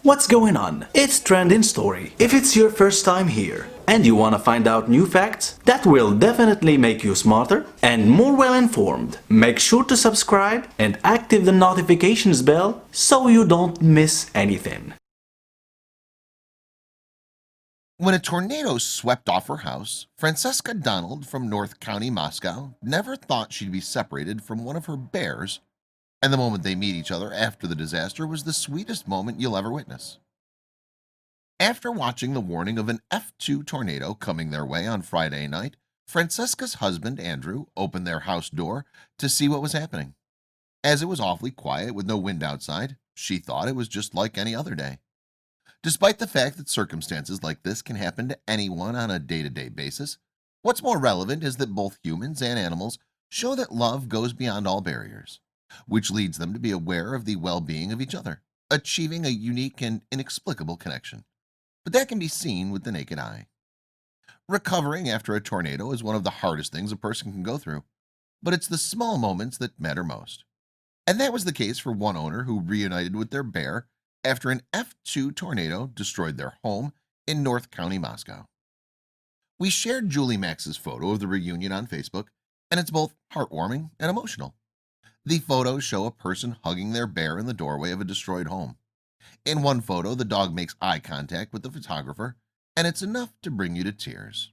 What's going on? It's Trending Story. If it's your first time here and you want to find out new facts that will definitely make you smarter and more well informed, make sure to subscribe and active the notifications bell so you don't miss anything. When a tornado swept off her house, Francesca Donald from North County, Moscow, never thought she'd be separated from one of her bears, and the moment they meet each other after the disaster was the sweetest moment you'll ever witness. After watching the warning of an F2 tornado coming their way on Friday night, Francesca's husband Andrew opened their house door to see what was happening. As it was awfully quiet with no wind outside, she thought it was just like any other day. Despite the fact that circumstances like this can happen to anyone on a day-to-day basis, what's more relevant is that both humans and animals show that love goes beyond all barriers, which leads them to be aware of the well-being of each other, achieving a unique and inexplicable connection. But that can be seen with the naked eye. Recovering after a tornado is one of the hardest things a person can go through, but it's the small moments that matter most. And that was the case for one owner who reunited with their bear after an F2 tornado destroyed their home in North County, Moscow. We shared Julie Max's photo of the reunion on Facebook, and it's both heartwarming and emotional. The photos show a person hugging their bear in the doorway of a destroyed home. In one photo, the dog makes eye contact with the photographer, and it's enough to bring you to tears.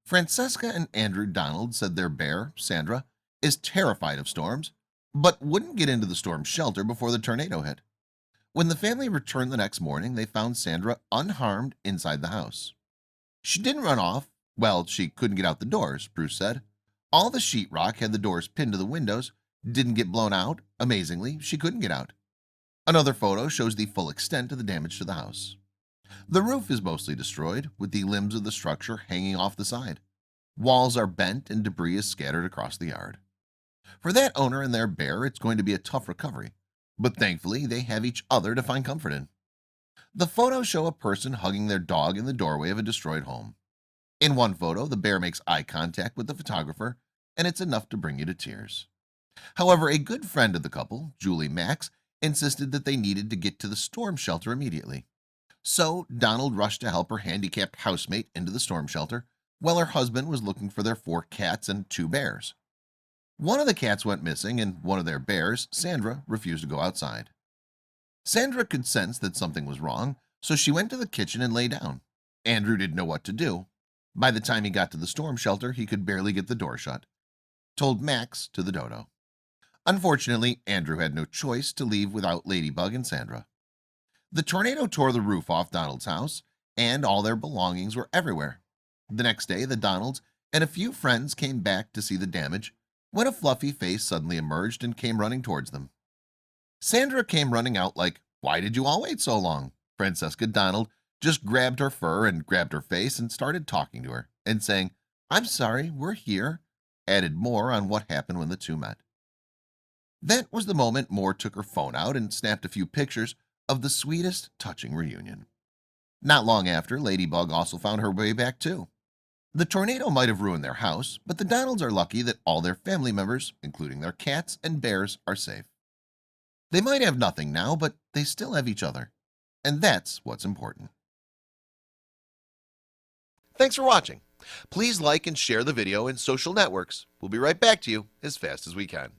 Francesca and Andrew Donald said their bear, Sandra, is terrified of storms, but wouldn't get into the storm shelter before the tornado hit. When the family returned the next morning, they found Sandra unharmed inside the house. She didn't run off. Well, she couldn't get out the doors, Bruce said. All the sheetrock had the doors pinned to the windows, didn't get blown out. Amazingly, she couldn't get out. Another photo shows the full extent of the damage to the house. The roof is mostly destroyed, with the limbs of the structure hanging off the side. Walls are bent and debris is scattered across the yard. For that owner and their bear, it's going to be a tough recovery, but thankfully they have each other to find comfort in. The photos show a person hugging their dog in the doorway of a destroyed home. In one photo, the bear makes eye contact with the photographer, and it's enough to bring you to tears. However, a good friend of the couple, Julie Max, insisted that they needed to get to the storm shelter immediately. So Donald rushed to help her handicapped housemate into the storm shelter, while her husband was looking for their 4 cats and 2 bears. One of the cats went missing, and one of their bears, Sandra, refused to go outside. Sandra could sense that something was wrong, so she went to the kitchen and lay down. Andrew didn't know what to do. By the time he got to the storm shelter, he could barely get the door shut. Told Max to the Dodo. Unfortunately, Andrew had no choice to leave without Ladybug and Sandra. The tornado tore the roof off Donald's house, and all their belongings were everywhere. The next day, the Donalds and a few friends came back to see the damage, when a fluffy face suddenly emerged and came running towards them. Sandra came running out like, "Why did you all wait so long?" Francesca Donald just grabbed her fur and grabbed her face and started talking to her, and saying, "I'm sorry, we're here," added more on what happened when the two met. That was the moment Moore took her phone out and snapped a few pictures of the sweetest, touching reunion. Not long after, Ladybug also found her way back too. The tornado might have ruined their house, but the Donalds are lucky that all their family members, including their cats and bears, are safe. They might have nothing now, but they still have each other, and that's what's important. Thanks for watching. Please like and share the video in social networks. We'll be right back to you as fast as we can.